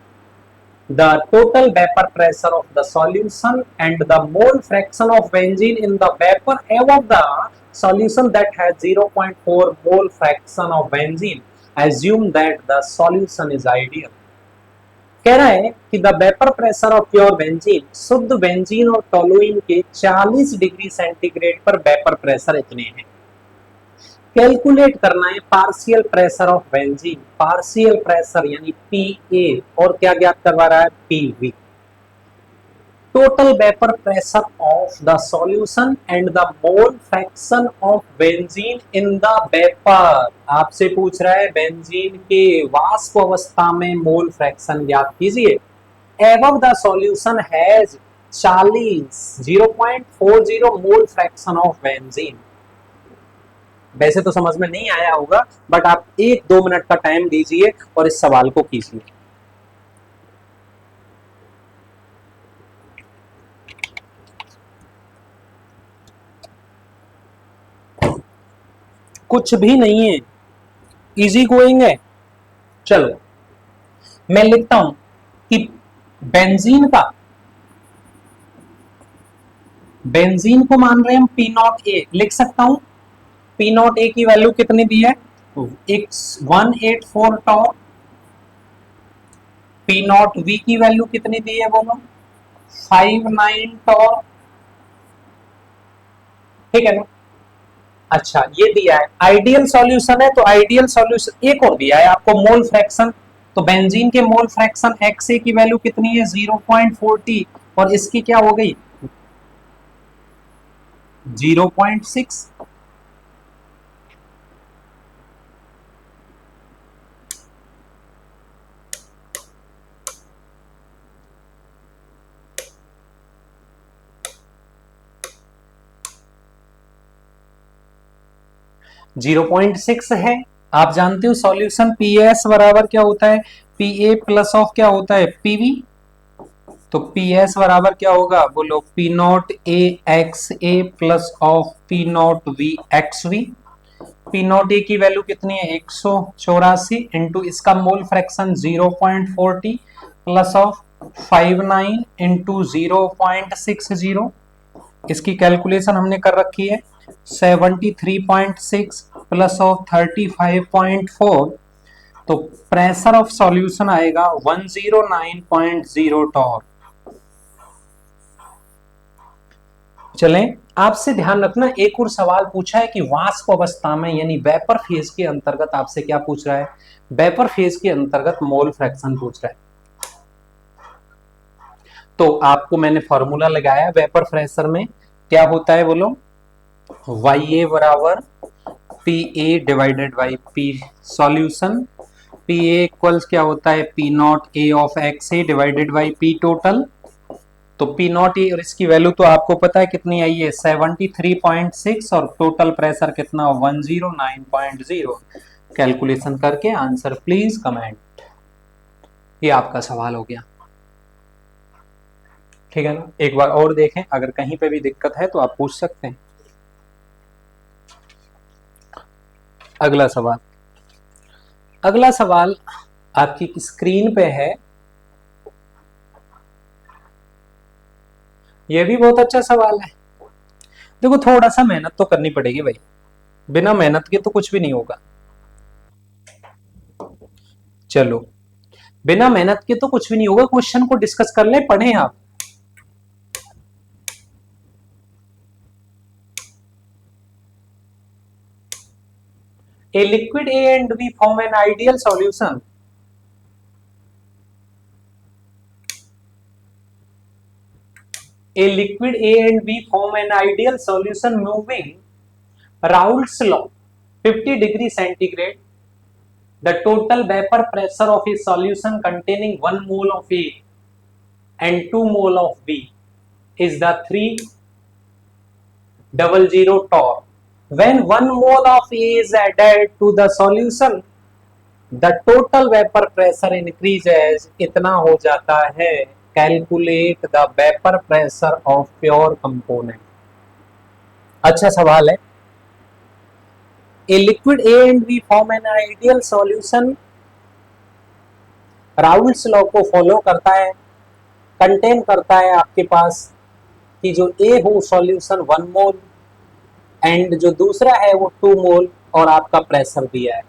the total vapor pressure of the solution, and the mole fraction of benzene in the vapor above the solution that has 0.4 mole fraction of benzene. Assume that the solution is ideal. कह रहा है कि the vapour pressure of pure benzene, शुद्ध बेंजीन और टोलुइन के 40 डिग्री सेंटीग्रेड पर वेपर प्रेशर इतने हैं। कैलकुलेट करना है partial pressure of benzene, partial pressure यानी पी ए, और क्या ज्ञात करवा रहा है P V. total vapor pressure of the solution and the mole fraction of benzene in the vapor। आपसे पूछ रहा है बेंजीन के वाष्प अवस्था में मोल फ्रैक्शन ज्ञात कीजिए। Above the solution has 0.40 mole fraction of benzene. वैसे तो समझ में नहीं आया होगा, बट आप 1-2 मिनट का टाइम दीजिए और इस सवाल को कीजिए। कुछ भी नहीं है, इजी गोइंग है। चलो मैं लिखता हूं कि बेंजीन को मान रहे हैं हम पी नॉट ए, लिख सकता हूं पी नॉट ए की वैल्यू कितनी दी है 184 टॉर। पी नॉट वी की वैल्यू कितनी दी है बोलो 59 टॉर, ठीक है ना। अच्छा ये दिया है आइडियल सॉल्यूशन है, तो आइडियल सॉल्यूशन एक और दिया है आपको मोल फ्रैक्शन। तो बेंजीन के मोल फ्रैक्शन एक्स ए की वैल्यू कितनी है 0.40 और इसकी क्या हो गई 0.6। 0.6 है। आप जानते हो सॉल्यूशन पीएस बराबर क्या होता है पीए प्लस ऑफ क्या होता है पीवी। तो पीएस बराबर क्या होगा बोलो P not A X A plus of P not V X V. P not A की वैल्यू कितनी है 184 इंटू इसका mole fraction 0.40 plus of 59 into 0.60। इसकी कैलकुलेशन हमने कर रखी है 73.6 प्लस ऑफ 35.4। तो प्रेशर ऑफ सॉल्यूशन आएगा 109.0 टॉर। चलें आपसे ध्यान रखना एक और सवाल पूछा है कि वाष्प अवस्था में यानी वेपर फेज के अंतर्गत आपसे क्या पूछ रहा है वेपर फेज के अंतर्गत मोल फ्रैक्शन पूछ रहा है। तो आपको मैंने फॉर्मूला लगाया वेपर प्रेशर में क्या होता है बोलो YA बराबर PA divided by P solution. PA equals क्या होता है P not A of XA divided by P total. तो P नॉट A और इसकी वैल्यू तो आपको पता है कितनी आई है 73.6 और टोटल प्रेशर कितना 109.0। कैलकुलेशन करके आंसर प्लीज कमेंट। ये आपका सवाल हो गया, ठीक है ना। एक बार और देखें, अगर कहीं पे भी दिक्कत है तो आप पूछ सकते हैं। अगला सवाल, अगला सवाल आपकी स्क्रीन पे है। यह भी बहुत अच्छा सवाल है। देखो थोड़ा सा मेहनत तो करनी पड़ेगी भाई, बिना मेहनत के तो कुछ भी नहीं होगा। चलो बिना मेहनत के तो कुछ भी नहीं होगा, क्वेश्चन को डिस्कस कर ले, पढ़ें आप। A liquid A and B form an ideal solution. A liquid A and B form an ideal solution moving Raoult's law 50 degree centigrade. The total vapor pressure of a solution containing 1 mole of A and 2 mole of B is the 300 torr. When 1 mole of A is added to the solution, the total vapor pressure increases। इतना हो जाता है। Calculate the vapor pressure of pure component। अच्छा सवाल है। A liquid A and B form an ideal solution। Raoult's law को फॉलो करता है, कंटेन करता है आपके पास कि जो A हो सॉल्यूशन 1 मोल एंड जो दूसरा है वो 2 मोल और आपका प्रेशर दिया है।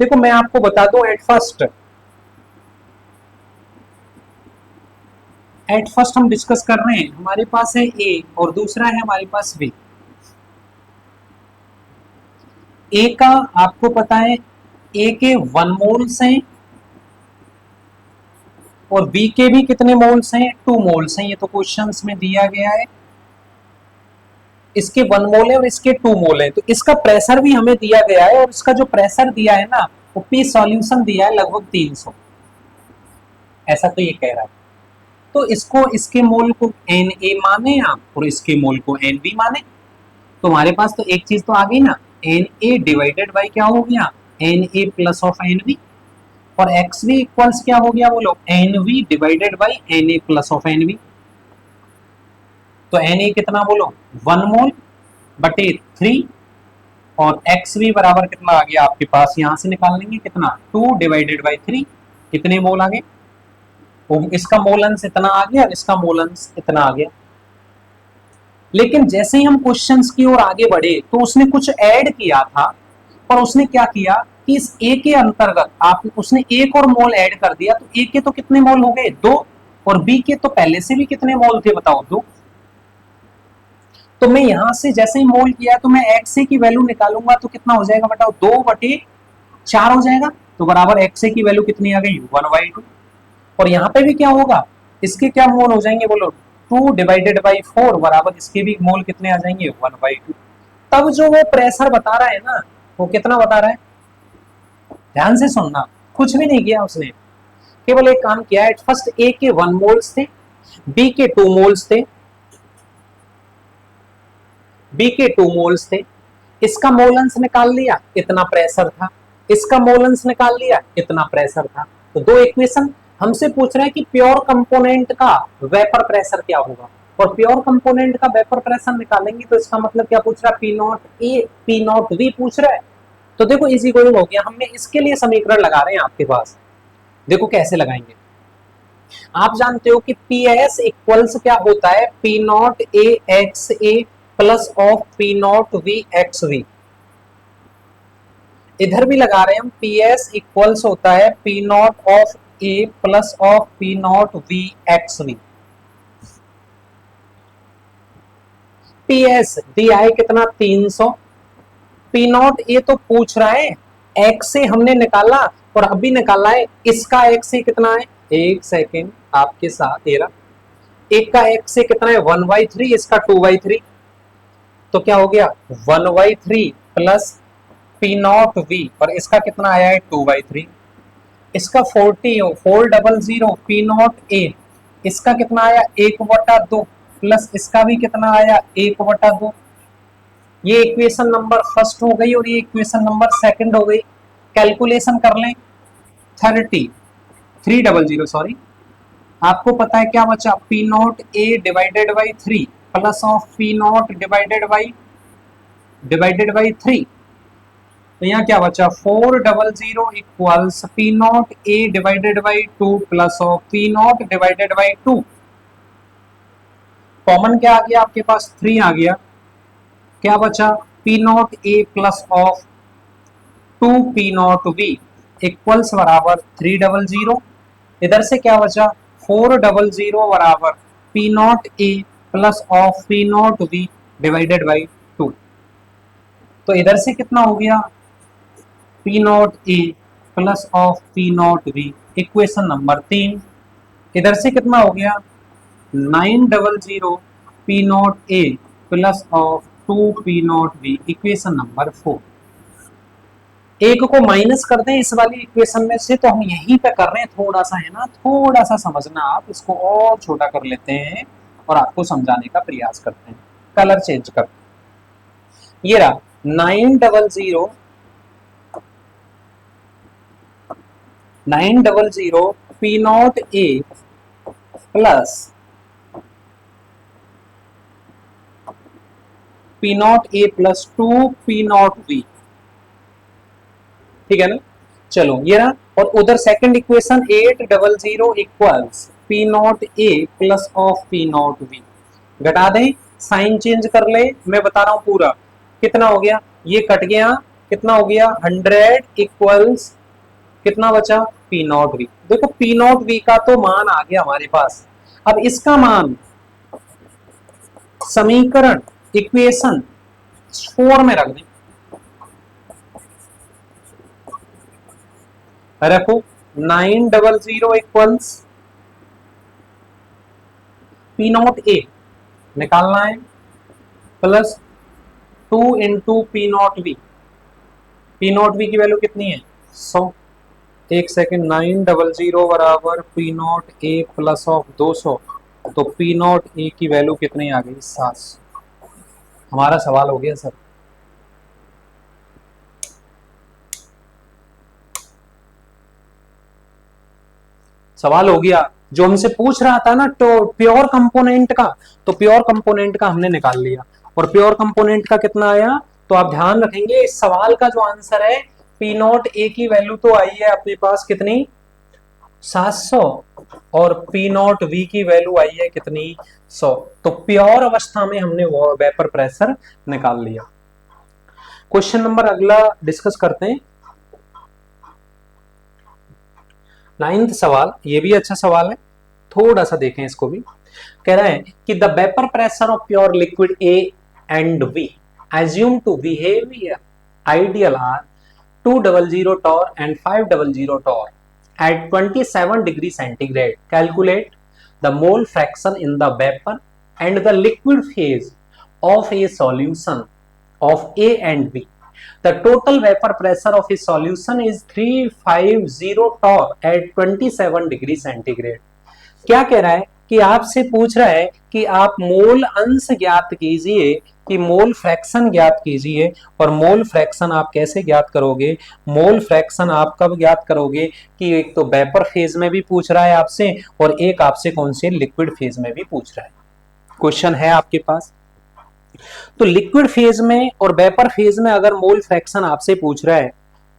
देखो मैं आपको बता दूं एट फर्स्ट हम डिस्कस कर रहे हैं, हमारे पास है ए और दूसरा है हमारे पास बी। ए का आपको पता है ए के 1 मोल्स हैं और बी के भी कितने मोल्स हैं, 2 मोल्स हैं। ये तो क्वेश्चंस में दिया गया है। इसके 1 मोल है और इसके 2 मोल है। तो इसका प्रेशर भी हमें दिया गया है और इसका जो प्रेशर दिया है ना, वो पी सॉल्यूशन दिया है लगभग 300, ऐसा तो ये कह रहा है। तो इसको, इसके मोल को एन ए माने आप और इसके मोल को एन बी माने, तो हमारे पास तो एक चीज तो आ गई ना, एन ए डिवाइडेड बाई क्या हो गया, N A plus of N B, और एक्स बी इक्वल्स क्या हो गया बोलो, N V divided by N A plus of N B. तो एन ए कितना बोलो, 1 मोल बटे 3, और एक्स बी बराबर कितना आ गया आपके पास, यहां से निकाल लेंगे कितना, 2 डिवाइडेड बाई 3, कितने मोल आ गए, इसका मोल अंश इतना आ गया और इसका मोल अंश इतना आ गया। लेकिन जैसे ही हम क्वेश्चंस की ओर आगे बढ़े तो उसने कुछ ऐड किया था, और उसने क्या किया कि इस ए के अंतर्गत आप, उसने एक और मोल ऐड कर दिया। तो ए के तो कितने मोल हो गए, 2, और बी के तो पहले से भी कितने मोल थे बताओ, 2। तो मैं यहां से जैसे ही मोल किया तो मैं एक्स ए की वैल्यू निकालूंगा तो कितना हो जाएगा बताओ, 2/4 हो जाएगा। तो बराबर एक्स ए की वैल्यू कितनी आ गई, 1/2। और यहाँ पे भी क्या होगा, इसके क्या मोल हो जाएंगे बोलो, 2 डिवाइडेड बाई 4 बराबर इसके भी मोल कितने आ जाएंगे, 1/2। तब जो वो प्रेशर बता रहा है ना, वो कितना बता रहा है, ध्यान से सुनना, कुछ भी नहीं किया उसने, केवल एक काम किया है। फर्स्ट ए के 1 मोल्स थे, बी के 2 मोल्स थे, बी के 2 मोल्स थे, इसका मोलंस निकाल लिया, इतना प्रेशर था, इसका मोलंस निकाल लिया, इतना प्रेशर था। तो 2 इक्वेशन। हमसे पूछ रहा है कि प्योर कंपोनेंट का वेपर प्रेशर क्या होगा, और प्योर कंपोनेंट का वेपर प्रेशर निकालेंगे तो इसका मतलब क्या पूछ रहा है, P not A P not V पूछ रहा है। तो देखो इजी गोइंग हो गया, हमने इसके लिए समीकरण लगा रहे हैं आपके पास। देखो कैसे लगाएंगे, आप जानते हो कि पी एस इक्वल्स क्या होता है, P not A X A plus of P not V X V. इधर भी लगा रहे हैं हम, पी एस इक्वल्स होता है P not of A plus of P not V X V. P S दिया है कितना, 300। पी नॉट ए तो पूछ रहा है, एक्स से हमने निकाला और अभी निकाला है, इसका एक्स से कितना है, एक सेकेंड आपके साथ तेरा, एक का एक्स से कितना है, 1/3, इसका 2/3, तो क्या हो गया 1/3 प्लस पी नॉट वी, और इसका कितना आया है 2/3, इसका 400 पी नॉट ए, इसका कितना आया 1/2 प्लस इसका भी कितना आया 1/2। ये इक्वेशन नंबर फर्स्ट हो गई और ये इक्वेशन नंबर सेकंड हो गई। कैलकुलेशन कर लें, 300 सॉरी, आपको पता है क्या बचा, P not A divided by 3 plus of P not divided by 3, तो यहाँ क्या बचा, 400 equals P not A divided by 2 plus of P not divided by 2। Common क्या आ गया आपके पास, 3 आ गया, क्या बचा, P not A plus of 2 P not V equals बराबर 300। इधर से क्या बचा, 400 बराबर P not A plus of P not V divided by 2। तो इधर से कितना हो गया, P not A plus of P not V, equation number 3। इधर से कितना हो गया, 900 P not A plus of 2 P not V, equation number 4। एक को माइनस कर दें इस वाली इक्वेशन में से, तो हम यहीं पे कर रहे हैं, थोड़ा सा है ना, थोड़ा सा समझना, आप इसको और छोटा कर लेते हैं और आपको समझाने का प्रयास करते हैं। कलर चेंज करते हैं, ये रहा 900 P not A plus P not A plus 2 P not V, ठीक है ना। चलो ये रहा, और उधर second equation 800 equals P not A plus of P not V, घटा दें, साइन चेंज कर ले, मैं बता रहा हूं पूरा कितना हो गया, ये कट गया, कितना हो गया 100 इक्वल्स कितना बचा, पी नॉट वी। देखो पी नॉट वी का तो मान आ गया हमारे पास, अब इसका मान समीकरण इक्वेशन 4 में रख दें, रखो 900 इक्वल्स पी नॉट ए निकालना है plus 2 into P not be. P not be की वैल्यू कितनी है 100। एक सेकेंड 900 बराबर P not A plus of 200, तो पी नॉट ए की वैल्यू कितनी आ गई 700। हमारा सवाल हो गया सर। सवाल हो गया जो हमसे पूछ रहा था ना तो प्योर कंपोनेंट का, तो प्योर कंपोनेंट का हमने निकाल लिया और प्योर कंपोनेंट का कितना आया। तो आप ध्यान रखेंगे इस सवाल का जो आंसर है पी नॉट ए की वैल्यू तो आई है अपने पास कितनी 700 और पी नॉट वी की वैल्यू आई है कितनी 100। तो प्योर अवस्था में हमने वो वेपर प्रेशर निकाल लिया। क्वेश्चन नंबर अगला डिस्कस करते हैं। 9th सवाल, ये भी अच्छा सवाल है, थोड़ा सा देखें इसको भी। कह रहा है कि the vapour pressure of pure liquid A and B assume to behave ideal are 200 torr and 500 torr at 27 degree centigrade. Calculate the mole fraction in the vapor and the liquid phase of a solution of A and B. The total vapor pressure of a solution is 350 torr at 27 degree centigrade. क्या कह रहा है कि आपसे पूछ रहा है कि आप मोल अंश ज्ञात कीजिए कि मोल फ्रैक्शन ज्ञात कीजिए। और मोल फ्रैक्शन आप कैसे ज्ञात करोगे, मोल फ्रैक्शन आप कब ज्ञात करोगे कि एक तो वेपर फेज में भी पूछ रहा है आपसे और एक आपसे कौन से लिक्विड फेज में भी पूछ रहा है। क्वेश्चन है आपके पास, तो लिक्विड फेज में और वेपर फेज में अगर मोल फ्रैक्शन आपसे पूछ रहा है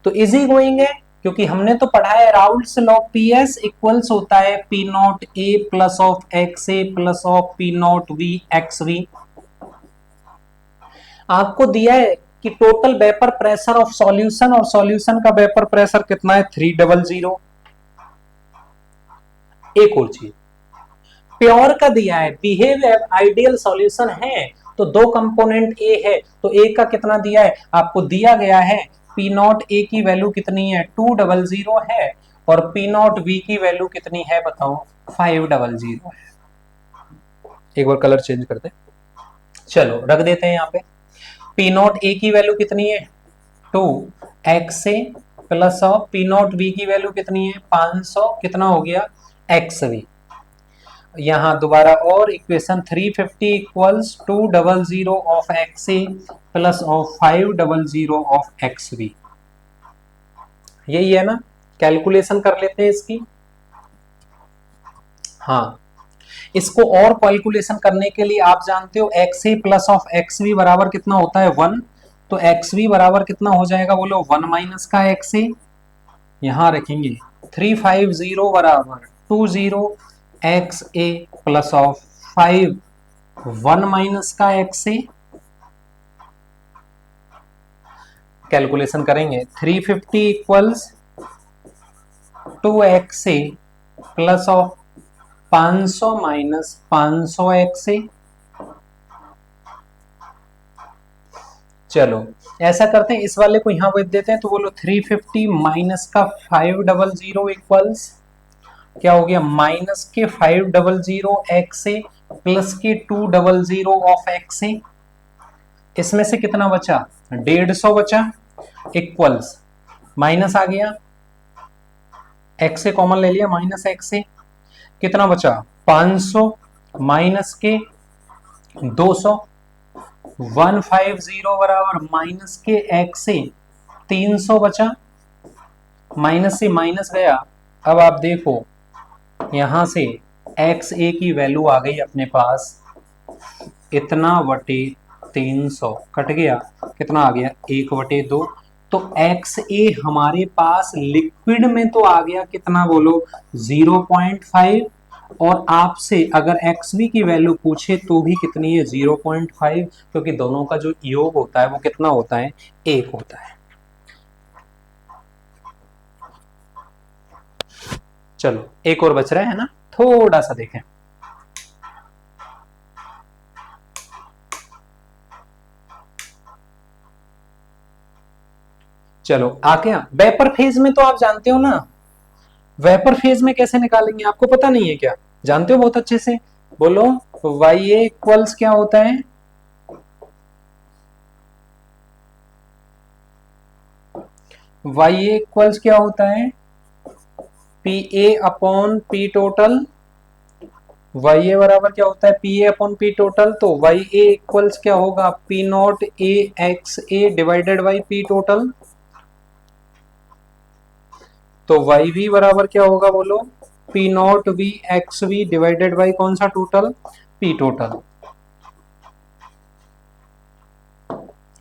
तो इजी गोइंग है, क्योंकि हमने तो पढ़ा है राउल्स लॉ पीएस इक्वल्स होता है P not A plus of X A plus of P not V X V. आपको दिया है कि total vapour pressure of solution और सॉल्यूशन का वेपर प्रेशर कितना है 300। एक और चीज प्योर का दिया है, बिहेव आइडियल सॉल्यूशन है तो दो कंपोनेंट ए है तो ए का कितना दिया है आपको दिया गया है पी नॉट ए की वैल्यू कितनी है 200 है और पी नॉट बी की वैल्यू कितनी है बताओ 500 है। एक बार कलर चेंज करते, चलो रख देते हैं यहाँ पे। पी नॉट ए की वैल्यू कितनी है 2 X A plus of P not be की वैल्यू कितनी है 500, कितना हो गया एक्स वी। यहाँ दोबारा और equation 350 equals 200 of X A plus of 500 of X B. यही है ना, कैलकुलेशन कर लेते हैं इसकी। हाँ, इसको और कैलकुलेशन करने के लिए आप जानते हो X A plus of X B बराबर कितना होता है 1, तो एक्स बी बराबर कितना हो जाएगा बोलो 1 माइनस का एक्स ए। यहां रखेंगे 350 बराबर 20 X A plus of 5 1 minus का एक्स ए। कैलकुलेशन करेंगे 350 equals 2 X A plus of 500 minus 500 X A. चलो ऐसा करते हैं, इस वाले को यहां भेज देते हैं, तो बोलो 350 माइनस का 500 इक्वल्स क्या हो गया माइनस के 500 एक्स ए प्लस के 200 ऑफ एक्स ए। इसमें से कितना बचा 150 बचा इक्वल्स माइनस आ गया एक्स ए कॉमन ले लिया माइनस एक्स ए, कितना बचा 500 माइनस के 200 150 बराबर माइनस के एक्स से 300 बचा, माइनस से माइनस गया। अब आप देखो यहां से एक्स ए की वैल्यू आ गई अपने पास इतना बटे 300 कट गया, कितना आ गया 1/2। तो एक्स ए हमारे पास लिक्विड में तो आ गया कितना बोलो 0.5 और आपसे अगर एक्स बी की वैल्यू पूछे तो भी कितनी है 0.5, क्योंकि दोनों का जो योग होता है वो कितना होता है 1 होता है। चलो एक और बच रहा है ना, थोड़ा सा देखें। चलो आ गया वेपर फेज में, तो आप जानते हो ना वेपर फेज में कैसे निकालेंगे, आपको पता नहीं है क्या, जानते हो बहुत अच्छे से। बोलो वाई ए इक्वल्स क्या होता है? वाई ए इक्वल्स क्या होता है? P A upon P total. Y A बराबर क्या होता है? P A upon P total. तो वाई ए इक्वल्स क्या होगा? P not A X A divided by P total. तो वाई वी बराबर क्या होगा बोलो? P not V X V divided by कौन सा टोटल? पी टोटल,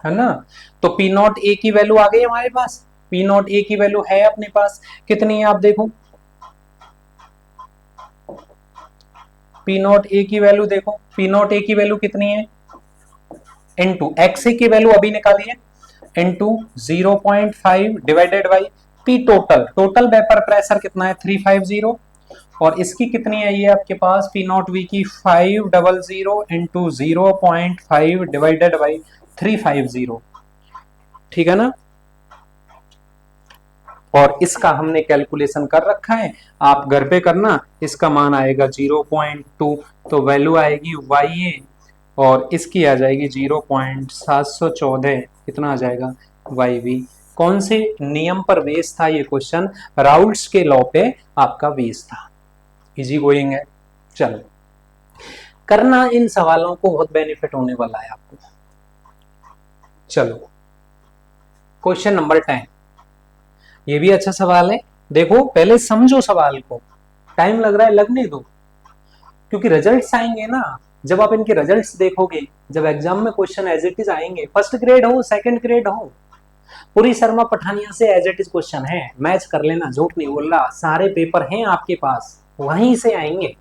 है ना। तो पी नॉट ए की वैल्यू आ गई हमारे पास। पी नॉट ए की वैल्यू है अपने पास, कितनी है आप देखो। पी नॉट ए की वैल्यू देखो, पी नॉट ए की वैल्यू कितनी है? इनटू एक्स ए की वैल्यू अभी निकाली है, into 0.5 divided by P total. Total vapour pressure कितना है? 350। और इसकी कितनी है ये आपके पास? पी नॉट वी की 500 इंटू 0.5 डिवाइडेड बाई 350। ठीक है ना। और इसका हमने कैलकुलेशन कर रखा है, आप घर पे करना। इसका मान आएगा 0.2, तो वैल्यू आएगी वाई ए, और इसकी आ जाएगी 0.714। कितना आ जाएगा? Y V. कौन से नियम पर बेस था ये क्वेश्चन? राउल्ट्स के लॉ पे आपका बेस था। इजी गोइंग है। चलो करना, इन सवालों को बहुत बेनिफिट होने वाला है आपको। चलो क्वेश्चन नंबर 10, ये भी अच्छा सवाल है। देखो पहले समझो सवाल को, टाइम लग रहा है लगने दो, क्योंकि रिजल्ट्स आएंगे ना। जब आप इनके रिजल्ट्स देखोगे, जब एग्जाम में क्वेश्चन एज इट इज आएंगे, फर्स्ट ग्रेड हो सेकंड ग्रेड हो, पूरी शर्मा पठानिया से एज इट इज क्वेश्चन है, मैच कर लेना, झूठ नहीं बोल रहा, सारे पेपर हैं आपके पास, वहीं से आएंगे।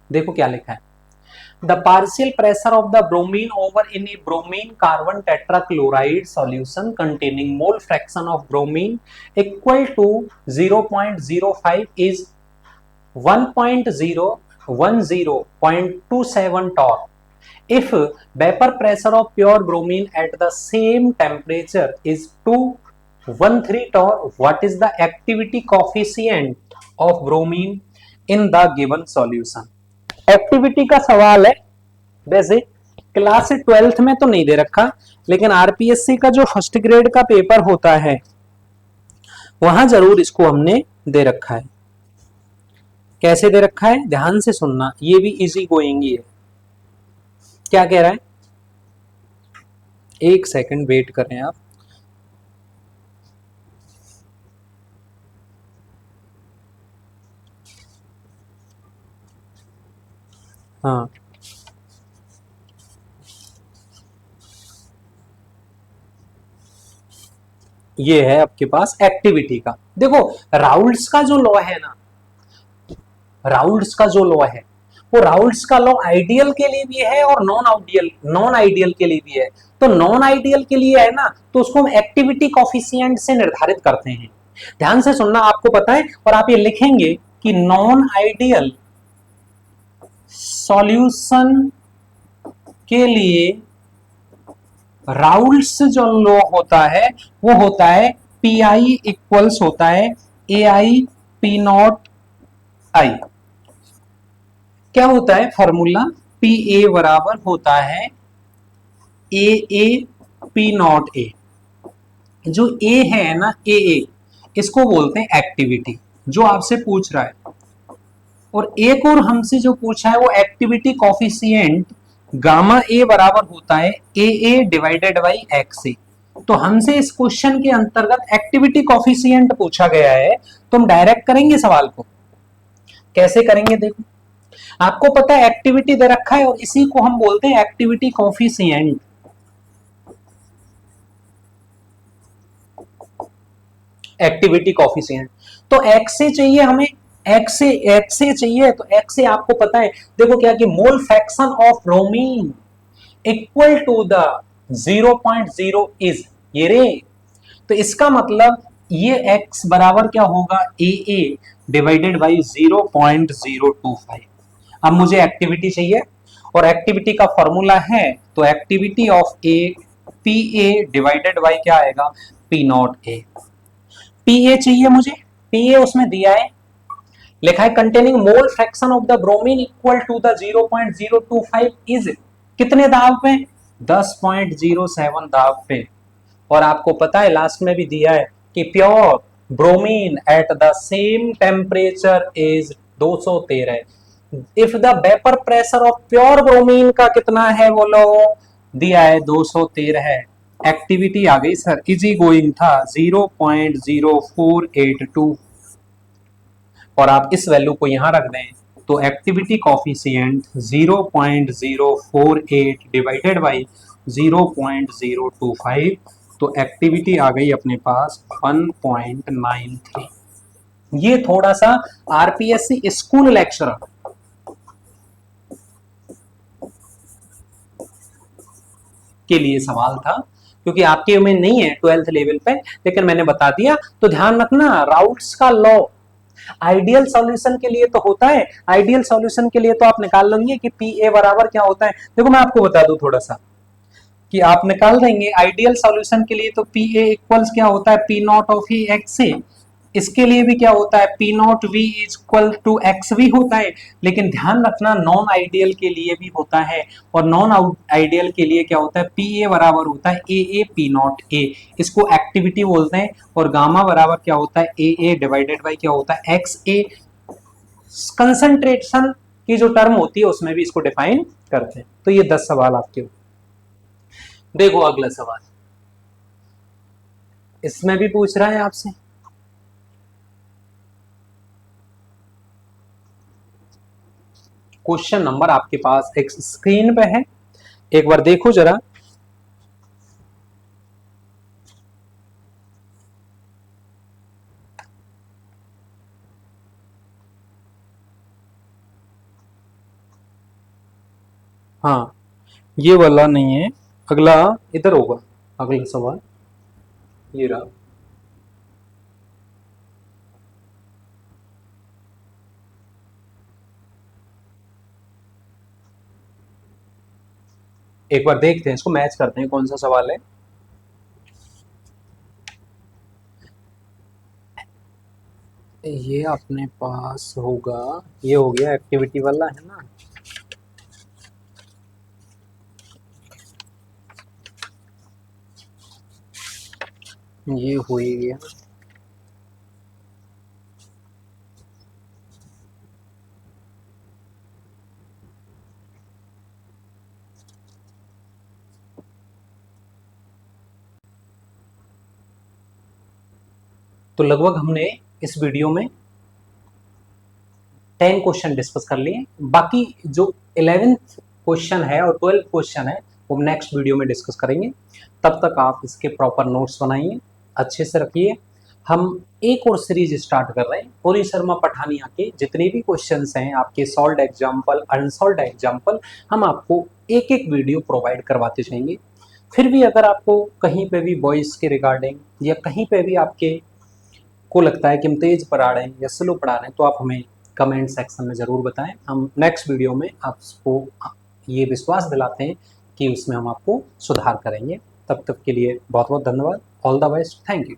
देखो क्या लिखा है। The partial pressure of the bromine over in a bromine carbon tetrachloride solution containing mole fraction of bromine equal to 0.05 is 1.010.27 torr. If vapor pressure of pure bromine at the same temperature is 213 torr, what is the activity coefficient of bromine in the given solution? Activity का सवाल है। वैसे क्लास 12th में तो नहीं दे रखा, लेकिन आरपीएससी का जो फर्स्ट ग्रेड का पेपर होता है वहां जरूर इसको हमने दे रखा है। कैसे दे रखा है ध्यान से सुनना, ये भी इजी गोइंग ही है। क्या कह रहा है? एक सेकंड वेट करें आप। हाँ ये है आपके पास एक्टिविटी का। देखो राउल्ट्स का जो लॉ है ना, राउल्ट्स का जो लॉ है, वो राउल्ट्स का लॉ आइडियल के लिए भी है और नॉन आइडियल के लिए भी है। तो नॉन आइडियल के लिए है ना, तो उसको हम एक्टिविटी कॉफिशिएंट से निर्धारित करते हैं। ध्यान से सुनना, आपको पता है, और आप ये लिखेंगे कि नॉन आइडियल सॉल्यूशन के लिए राउल्ट्स जो लॉ होता है वो होता है पी आई इक्वल्स होता है ए आई पी नॉट आई। क्या होता है फॉर्मूला? पी ए बराबर होता है ए ए पी नॉट ए। जो ए है ना, ए इसको बोलते हैं एक्टिविटी, जो आपसे पूछ रहा है। और एक और हमसे जो पूछा है वो एक्टिविटी कॉफिशिएंट गामा ए बराबर होता है ए डिवाइडेड बाई एक्स ए। तो हमसे इस क्वेश्चन के अंतर्गत एक्टिविटी कॉफिशिएंट पूछा गया है, तो हम डायरेक्ट करेंगे सवाल को। कैसे करेंगे देखो, आपको पता है एक्टिविटी दे रखा है और इसी को हम बोलते हैं एक्टिविटी कॉफिशिएंट। एक्टिविटी कॉफिशिएंट तो एक्स से चाहिए हमें, एक्स से चाहिए, तो एक्स से आपको पता है, देखो क्या कि mole fraction of bromine equal to the 0.0 is ये रे। तो इसका मतलब ये x बराबर क्या होगा? ए डिवाइडेड बाई 0.025। अब मुझे एक्टिविटी चाहिए और एक्टिविटी का फॉर्मूला है, तो activity of A P A divided by क्या आएगा? P not A. P A चाहिए मुझे, पी ए उसमें दिया है लिखा है containing mole fraction of the bromine equal to the 0.025 is कितने दाब पे? 10.07 दाब पे। और आपको पता है लास्ट में भी दिया है कि pure bromine at the same temperature is 213। If the vapour pressure of pure bromine का कितना है बोलो? दिया है 213 है। एक्टिविटी आ गई सर, इजी गोइंग था 0.0482 और आप इस वैल्यू को यहां रख दें तो एक्टिविटी कॉफिशिएंट 0.048 डिवाइडेड बाई 0.025, तो एक्टिविटी आ गई अपने पास 1.93। ये थोड़ा सा आरपीएससी स्कूल लेक्चरर के लिए सवाल था, क्योंकि आपके में नहीं है 12th लेवल पे, लेकिन मैंने बता दिया। तो ध्यान रखना राउट्स का लॉ आइडियल सॉल्यूशन के लिए तो होता है, आइडियल सॉल्यूशन के लिए तो आप निकाल लेंगे कि पी ए बराबर क्या होता है। देखो मैं आपको बता दूं थोड़ा सा कि आप निकाल देंगे आइडियल सॉल्यूशन के लिए तो पी ए इक्वल्स क्या होता है? P not of E X A. इसके लिए भी क्या होता है? P not V is equal to X V होता है। लेकिन ध्यान रखना नॉन आइडियल के लिए भी होता है, और नॉन आइडियल के लिए क्या होता है? पी ए बराबर होता है ए पी नॉट ए, इसको एक्टिविटी बोलते हैं। और गामा बराबर क्या होता है? ए डिवाइडेड बाई क्या होता है? एक्स ए। कंसंट्रेशन की जो टर्म होती है उसमें भी इसको डिफाइन करते हैं। तो ये 10 सवाल आपके। देखो अगला सवाल, इसमें भी पूछ रहा है आपसे क्वेश्चन नंबर आपके पास एक स्क्रीन पे है, एक बार देखो जरा। हाँ ये वाला नहीं है, अगला इधर होगा। अगला सवाल ये रहा। एक बार देखते हैं, इसको मैच करते हैं कौन सा सवाल है। ये अपने पास होगा, ये हो गया एक्टिविटी वाला है ना। ये हो ही गया। तो लगभग हमने इस वीडियो में 10 क्वेश्चन डिस्कस कर लिए। बाकी जो 11th क्वेश्चन है और 12th क्वेश्चन है वो नेक्स्ट वीडियो में डिस्कस करेंगे। तब तक आप इसके प्रॉपर नोट्स बनाइए, अच्छे से रखिए। हम एक और सीरीज स्टार्ट कर रहे हैं पूरी शर्मा पठानिया के जितने भी क्वेश्चंस हैं आपके सॉल्व्ड एग्जाम्पल अनसॉल्व्ड एग्जाम्पल, हम आपको एक एक वीडियो प्रोवाइड करवाते जाएंगे। फिर भी अगर आपको कहीं पे भी वॉइस के रिगार्डिंग या कहीं पे भी आपके को लगता है कि हम तेज पढ़ा रहे हैं या स्लो पढ़ा रहे हैं तो आप हमें कमेंट सेक्शन में ज़रूर बताएं। हम नेक्स्ट वीडियो में आपको ये विश्वास दिलाते हैं कि उसमें हम आपको सुधार करेंगे। तब तक के लिए बहुत बहुत धन्यवाद। All the best, thank you.